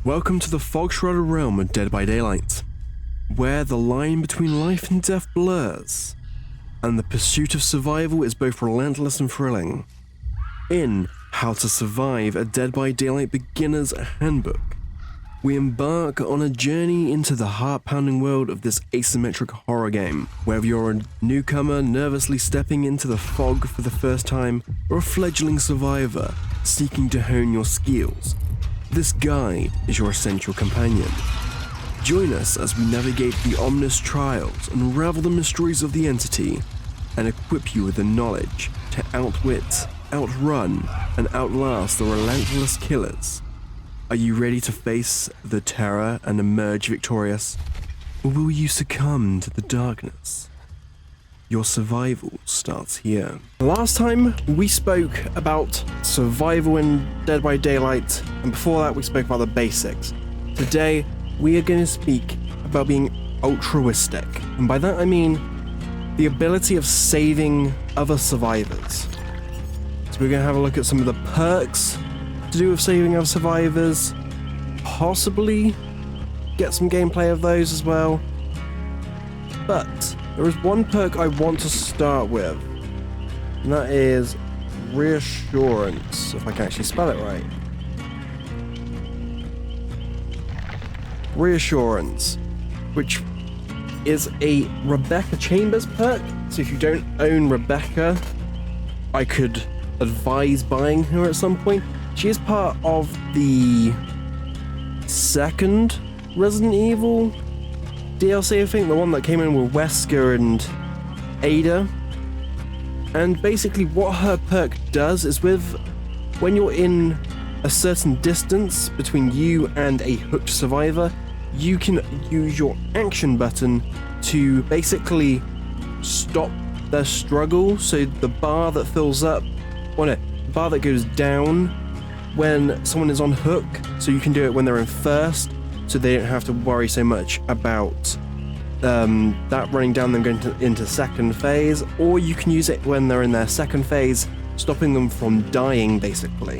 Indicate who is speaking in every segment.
Speaker 1: Welcome to the fog-shrouded realm of Dead by Daylight, where the line between life and death blurs, and the pursuit of survival is both relentless and thrilling. In How to Survive a Dead by Daylight Beginner's Handbook, we embark on a journey into the heart-pounding world of this asymmetric horror game. Whether you're a newcomer nervously stepping into the fog for the first time, or a fledgling survivor seeking to hone your skills, this guide is your essential companion. Join us as we navigate the ominous trials, unravel the mysteries of the entity, and equip you with the knowledge to outwit, outrun, and outlast the relentless killers. Are you ready to face the terror and emerge victorious? Or will you succumb to the darkness? Your survival starts here. Last time we spoke about survival in Dead by Daylight, and before that we spoke about the basics. Today we are going to speak about being altruistic, and by that I mean the ability of saving other survivors. So we're going to have a look at some of the perks to do with saving other survivors, possibly get some gameplay of those as well, but there is one perk I want to start with, and that is reassurance, if I can actually spell it right. Reassurance, which is a Rebecca Chambers perk, so if you don't own Rebecca, I could advise buying her at some point. She is part of the second Resident Evil DLC, I think, the one that came in with Wesker and Ada. And basically what her perk does is when you're in a certain distance between you and a hooked survivor, you can use your action button to basically stop their struggle. So the bar that fills up, the bar that goes down when someone is on hook, so you can do it when they're in first, so they don't have to worry so much about that running down them going into second phase, or you can use it when they're in their second phase, stopping them from dying basically.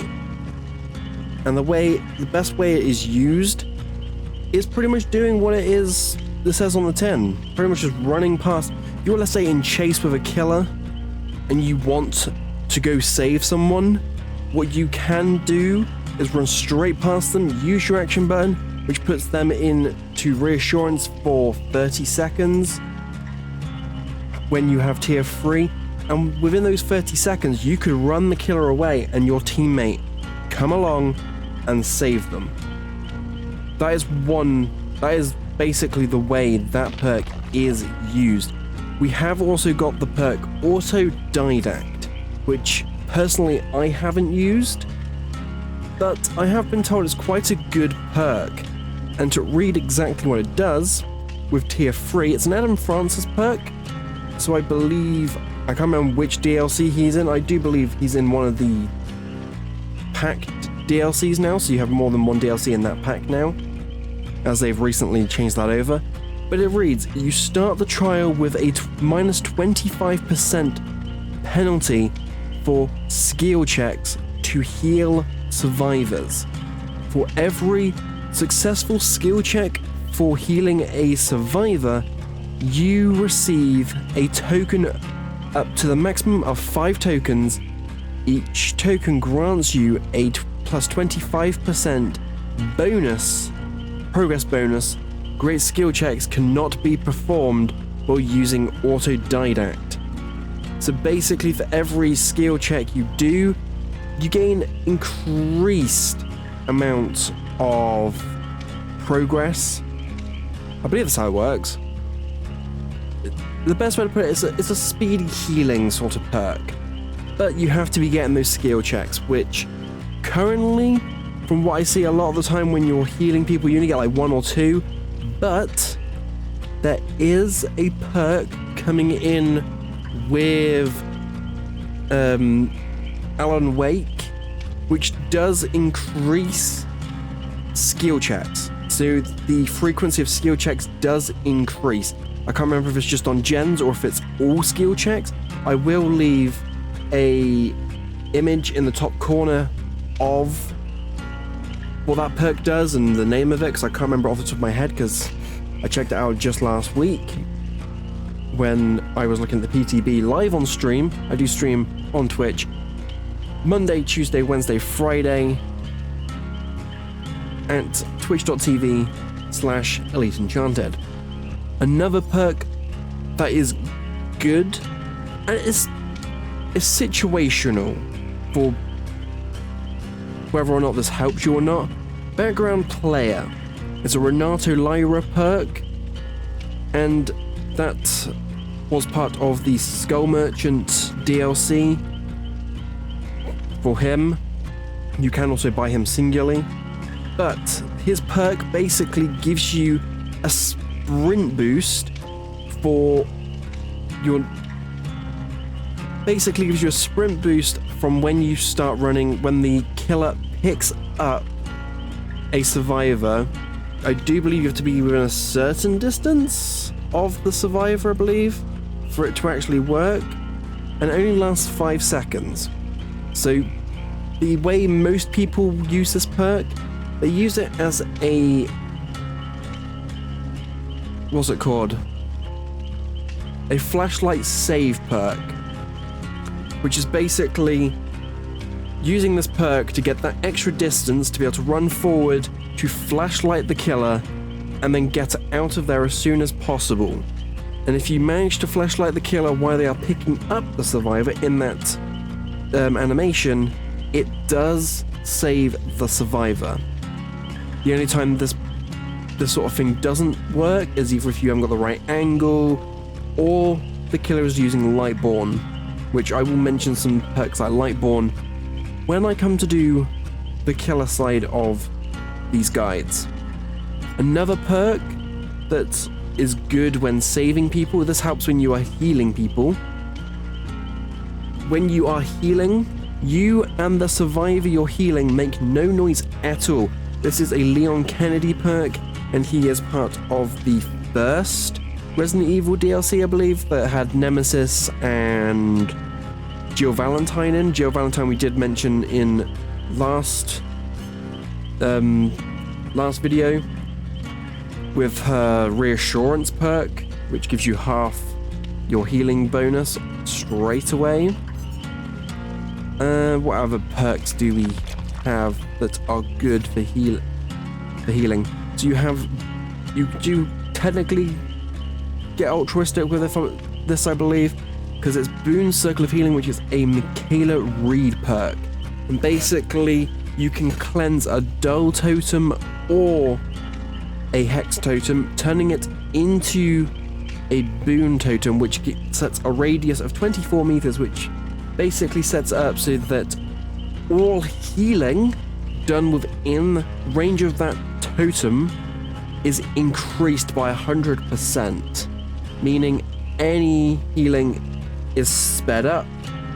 Speaker 1: And the best way it is used is pretty much doing what it says on the tin, pretty much just running past. If you're, let's say, in chase with a killer and you want to go save someone, what you can do is run straight past them, use your action button, which puts them into reassurance for 30 seconds when you have tier 3, and within those 30 seconds you could run the killer away and your teammate come along and save them. That is basically the way that perk is used. We have also got the perk Autodidact, which personally I haven't used, but I have been told it's quite a good perk. And to read exactly what it does, with tier 3, it's an Adam Francis perk, so I can't remember which DLC he's in. I do believe he's in one of the packed DLCs now, so you have more than one DLC in that pack now, as they've recently changed that over. But it reads, you start the trial with a minus 25% penalty for skill checks to heal survivors. For every successful skill check for healing a survivor, you receive a token up to the maximum of 5 tokens. Each token grants you a plus 25% progress bonus. Great skill checks cannot be performed while using Autodidact. So basically for every skill check you do, you gain increased amounts of progress. I believe that's how it works. The best way to put it is it's a speedy healing sort of perk, but you have to be getting those skill checks, which currently, from what I see a lot of the time when you're healing people, you only get like 1 or 2, but there is a perk coming in with Alan Wake, which does increase skill checks. So the frequency of skill checks does increase. I can't remember if it's just on gens or if it's all skill checks. I will leave a image in the top corner of what that perk does and the name of it, because I can't remember off the top of my head, because I checked it out just last week when I was looking at the PTB live on stream. I do stream on Twitch Monday, Tuesday, Wednesday, Friday at twitch.tv/Eliteenchanted. Another perk that is good and is situational for whether or not this helps you or not. Background Player is a Renato Lyra perk, and that was part of the Skull Merchant DLC. For him, you can also buy him singularly, but his perk basically gives you a sprint boost for your... Basically gives you a sprint boost from when you start running, when the killer picks up a survivor. I do believe you have to be within a certain distance of the survivor, I believe, for it to actually work, and it only lasts 5 seconds. So the way most people use this perk, they use it as a... what's it called? A flashlight save perk, which is basically using this perk to get that extra distance to be able to run forward to flashlight the killer and then get out of there as soon as possible. And if you manage to flashlight the killer while they are picking up the survivor in that animation, it does save the survivor. The only time this sort of thing doesn't work is either if you haven't got the right angle, or the killer is using Lightborn, which I will mention some perks like Lightborn when I come to do the killer side of these guides. Another perk that is good when saving people, this helps when you are healing people. When you are healing, you and the survivor you're healing make no noise at all. This is a Leon Kennedy perk, and he is part of the first Resident Evil DLC, I believe, that had Nemesis and Jill Valentine in. Jill Valentine we did mention in last video with her Reassurance perk, which gives you half your healing bonus straight away. What other perks do we have that are good for healing? So you do technically get altruistic with this, I believe, because it's Boone's Circle of Healing, which is a Michaela Reed perk. And basically, you can cleanse a dull totem or a hex totem, turning it into a Boone totem, which sets a radius of 24 meters, which basically sets it up so that all healing done within range of that totem is increased by 100%, meaning any healing is sped up.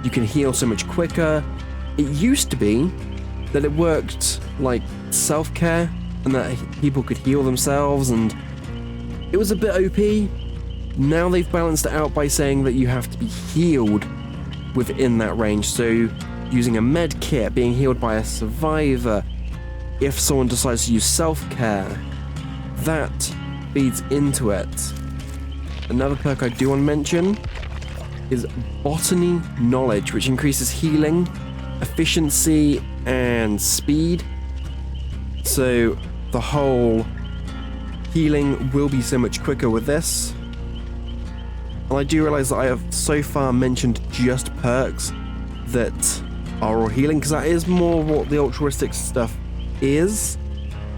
Speaker 1: You can heal so much quicker. It used to be that it worked like self-care and that people could heal themselves, and it was a bit OP. Now they've balanced it out by saying that you have to be healed within that range. So using a med kit, being healed by a survivor, if someone decides to use self-care, that feeds into it. Another perk I do want to mention is Botany Knowledge, which increases healing, efficiency, and speed. So the whole healing will be so much quicker with this. And I do realize that I have so far mentioned just perks that are all healing, because that is more what the altruistic stuff is.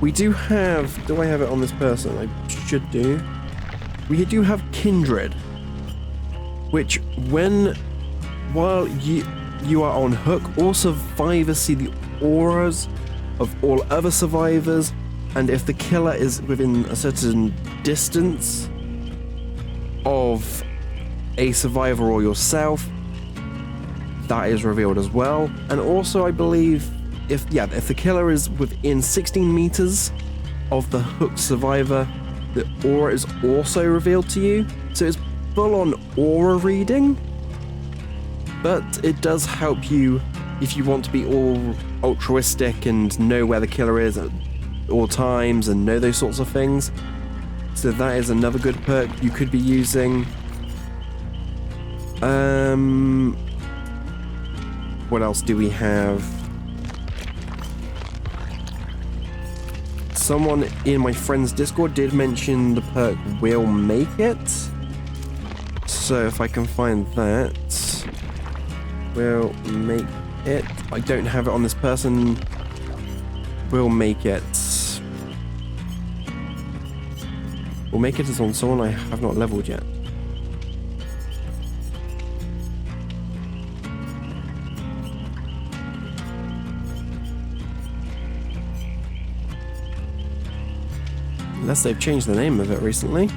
Speaker 1: We do have... do I have it on this person? I should do. We do have Kindred, which while you are on hook, all survivors see the auras of all other survivors, and if the killer is within a certain distance of a survivor or yourself, that is revealed as well. And also, I believe if the killer is within 16 meters of the hooked survivor, the aura is also revealed to you. So it's full on aura reading, but it does help you if you want to be all altruistic and know where the killer is at all times and know those sorts of things. So that is another good perk you could be using. What else do we have? Someone in my friend's Discord did mention the perk Will Make It. So if I can find that. Will Make It. I don't have it on this person. Will Make It. Will Make It is on someone I have not leveled yet. Unless they've changed the name of it recently.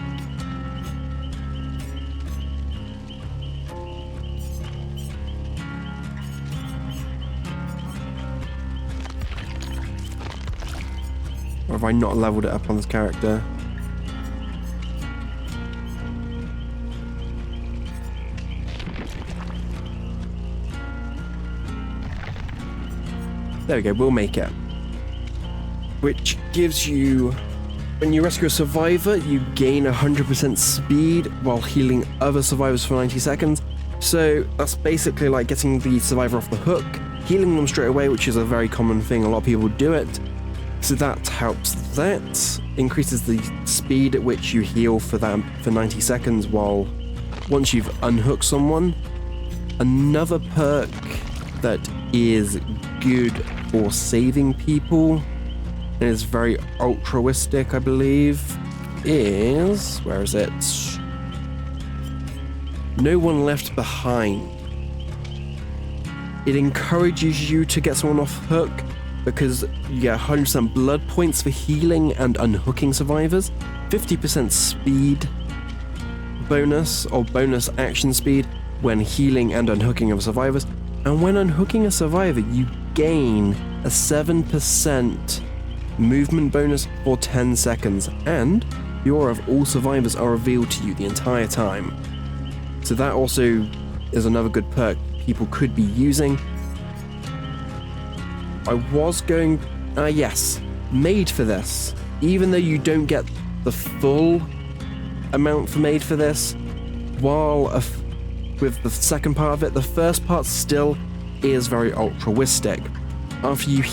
Speaker 1: Or have I not leveled it up on this character? There we go, We'll Make It. Which gives you... When you rescue a survivor, you gain 100% speed while healing other survivors for 90 seconds. So that's basically like getting the survivor off the hook, healing them straight away, which is a very common thing. A lot of people do it. So that helps that. Increases the speed at which you heal for 90 seconds while once you've unhooked someone. Another perk that is good for saving people and is very altruistic, I believe, is... Where is it? No One Left Behind. It encourages you to get someone off hook because you get 100% blood points for healing and unhooking survivors, 50% speed bonus or bonus action speed when healing and unhooking of survivors, and when unhooking a survivor you gain a 7% movement bonus for 10 seconds, and the aura of all survivors are revealed to you the entire time. So that also is another good perk people could be using. I was going... yes, Made for this. Even though you don't get the full amount for Made for this, while with the second part of it, the first part still is very altruistic. After you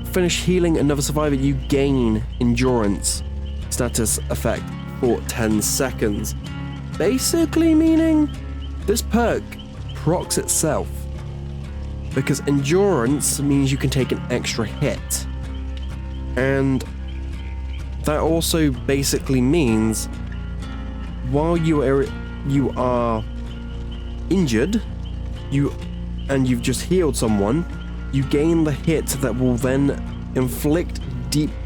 Speaker 1: finish healing another survivor, you gain endurance status effect for 10 seconds. Basically meaning this perk procs itself, because endurance means you can take an extra hit. And that also basically means while you are injured, and you've just healed someone, you gain the hit that will then inflict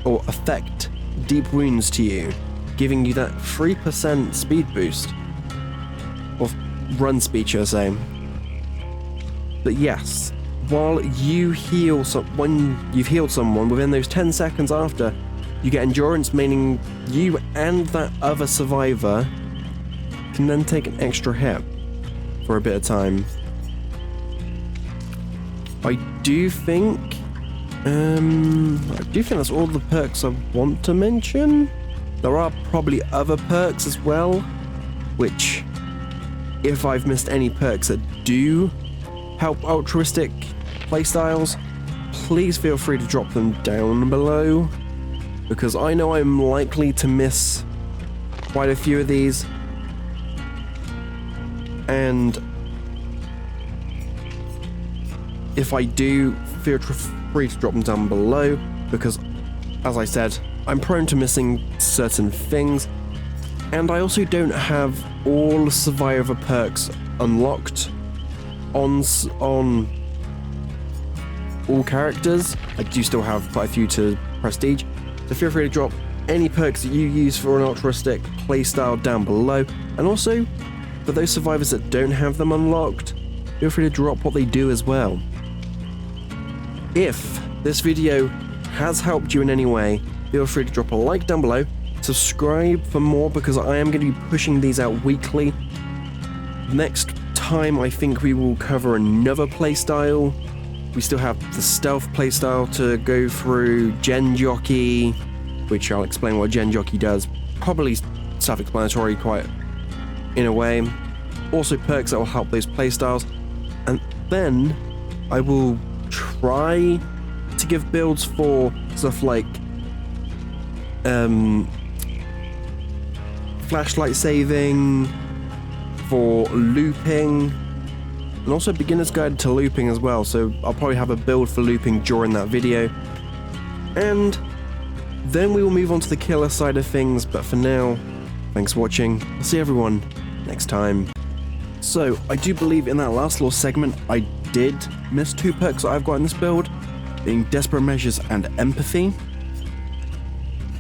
Speaker 1: affect deep wounds to you, giving you that 3% speed boost. Or run speed, should I say. But yes, while you heal when you've healed someone, within those 10 seconds after, you get endurance, meaning you and that other survivor can then take an extra hit for a bit of time. I do think that's all the perks I want to mention. There are probably other perks as well, which, if I've missed any perks that do help altruistic playstyles, please feel free to drop them down below, because I know I'm likely to miss quite a few of these. And if I do, feel free to drop them down below, because, as I said, I'm prone to missing certain things, and I also don't have all survivor perks unlocked on all characters. I do still have quite a few to prestige, so feel free to drop any perks that you use for an altruistic playstyle down below, and also for those survivors that don't have them unlocked, feel free to drop what they do as well. If this video has helped you in any way, feel free to drop a like down below, subscribe for more, because I am going to be pushing these out weekly. Next time I think we will cover another playstyle, we still have the stealth playstyle to go through, Gen Jockey, which I'll explain what Gen Jockey does. Probably self-explanatory quite in a way. Also perks that will help those playstyles. And then I will try to give builds for stuff like flashlight saving, for looping, and also beginner's guide to looping as well, so I'll probably have a build for looping during that video. And then we will move on to the killer side of things, but for now, thanks for watching. I'll see everyone next time. So, I do believe in that last little segment, I did miss 2 perks that I've got in this build, being Desperate Measures and Empathy.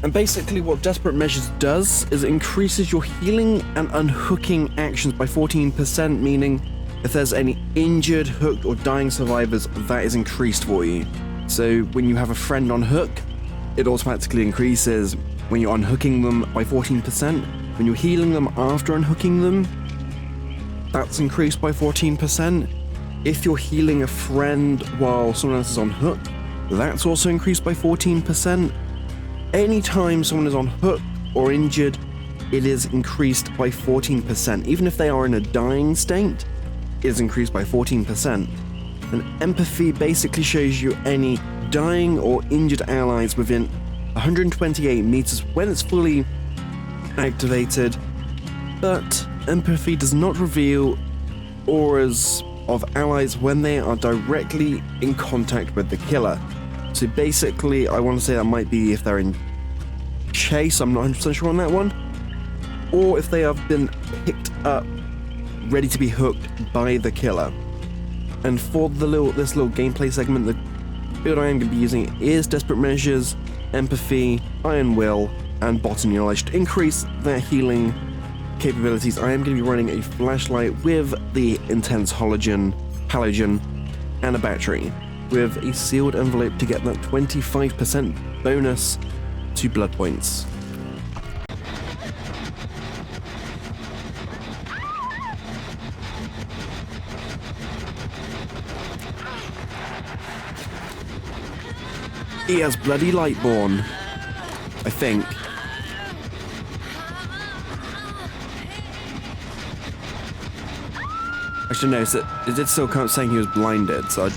Speaker 1: And basically what Desperate Measures does is it increases your healing and unhooking actions by 14%, meaning if there's any injured, hooked, or dying survivors, that is increased for you. So when you have a friend on hook, it automatically increases when you're unhooking them by 14%. When you're healing them after unhooking them, that's increased by 14%. If you're healing a friend while someone else is on hook, that's also increased by 14%. Anytime someone is on hook or injured, it is increased by 14%. Even if they are in a dying state, it is increased by 14%. And Empathy basically shows you any dying or injured allies within 128 meters when it's fully activated, but Empathy does not reveal auras of allies when they are directly in contact with the killer. So basically, I want to say that might be if they're in chase, I'm not 100% sure on that one, or if they have been picked up, ready to be hooked by the killer. And for this little gameplay segment, the build I am going to be using is Desperate Measures, Empathy, Iron Will, and Botany Knowledge to increase their healing capabilities. I am going to be running a flashlight with the Intense Halogen, and a battery, with a sealed envelope to get that 25% bonus to blood points. He has bloody Lightborn, I think. Actually no, it did still come saying he was blinded, so I'm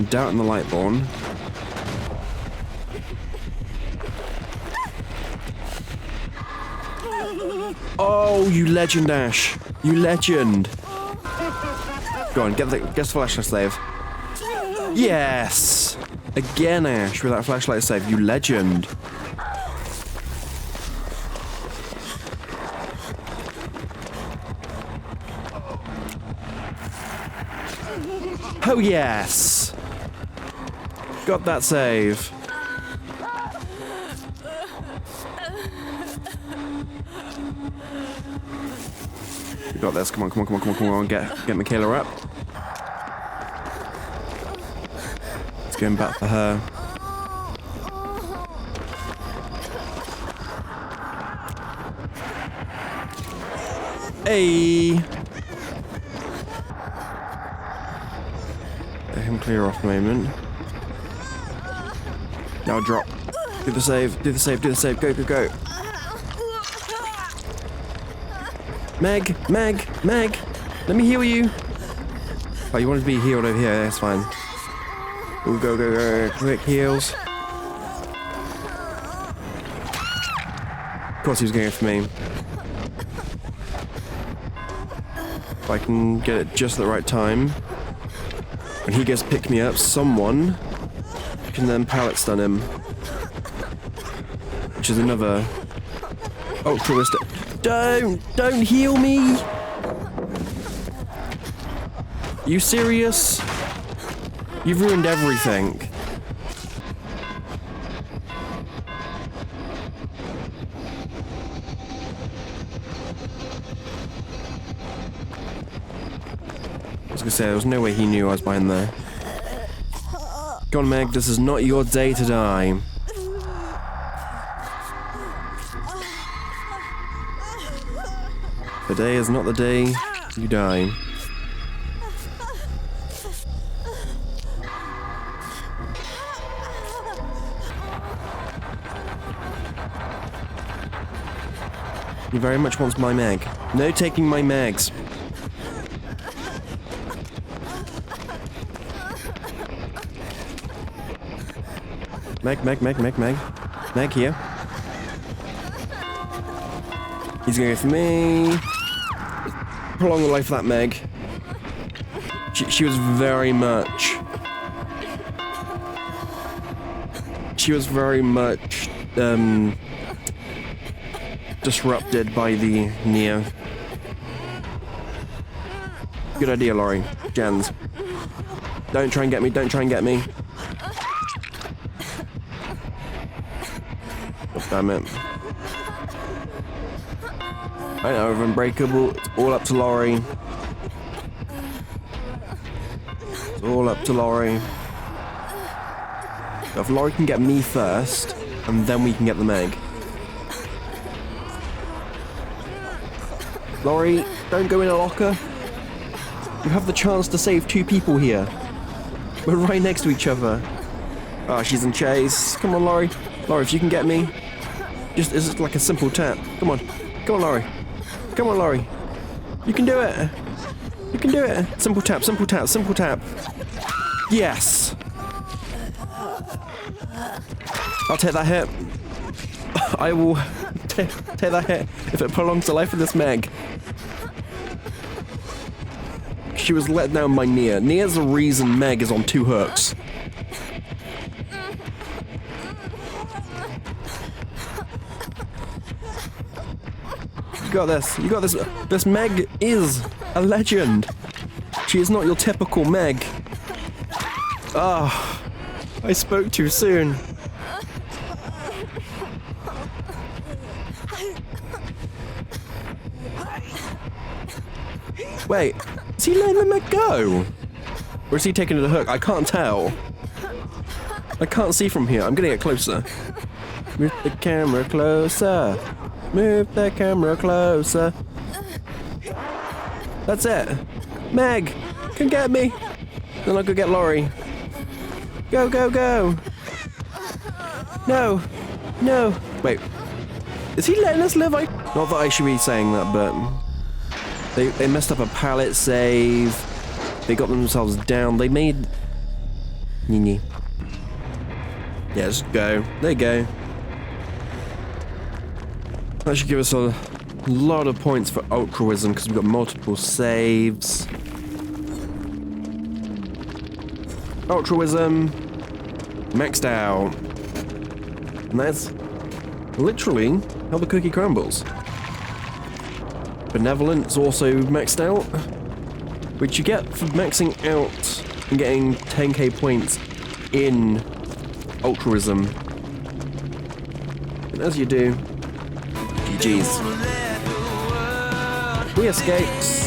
Speaker 1: doubting the Lightborn. Oh, you legend, Ash. You legend. Go on, get the flashlight save. Yes! Again, Ash, with that flashlight save. You legend. Oh, yes! Got that save. We got this. Come on. Get Michaela up. It's going back for her. Hey! Let him clear off a moment. Now drop. Do the save. Go. Meg! Let me heal you! Oh, you wanted to be healed over here, that's fine. Ooh, go. Quick heals. Of course he was going for me. If I can get it just at the right time. When he gets pick me up, someone can then pallet stun him. Which is another... altruistic... Don't heal me! You serious? You've ruined everything. I was gonna say, there was no way he knew I was behind there. Go on, Meg, this is not your day to die. Today is not the day you die. He very much wants my mag. No taking my mags. Meg. Meg here. He's going for me. Prolong the life of that Meg. She was very much... disrupted by the Nia. Good idea, Laurie. Jens. Don't try and get me, don't try and get me. Oh, damn it. I know, we're unbreakable. It's all up to Laurie. It's all up to Laurie. If Laurie can get me first, and then we can get the Meg. Laurie, don't go in a locker. You have the chance to save 2 people here. We're right next to each other. Oh, she's in chase. Come on, Laurie. Laurie, if you can get me. It's just like a simple tap. Come on. Come on, Laurie. Come on, Laurie. You can do it. You can do it. Simple tap, simple tap, simple tap. Yes. I'll take that hit. I will take that hit if it prolongs the life of this Meg. She was let down by Nia. Nia's the reason Meg is on 2 hooks. You got this. You got this. This Meg is a legend. She is not your typical Meg. Ah, I spoke too soon. Wait, is he letting the Meg go? Or is he taking it to the hook? I can't tell. I can't see from here. I'm gonna get closer. Move the camera closer. Move the camera closer. That's it. Meg, come get me. Then I'll go get Laurie. Go, go, go. No. No. Wait. Is he letting us live? Not that I should be saying that, but... They messed up a pallet save. They got themselves down. They made... Yeah, just go. There you go. That should give us a lot of points for altruism because we've got multiple saves. Altruism maxed out. And that's literally how the cookie crumbles. Benevolence also maxed out, which you get for maxing out and getting 10k points in altruism. And as you do, GG's. We escaped.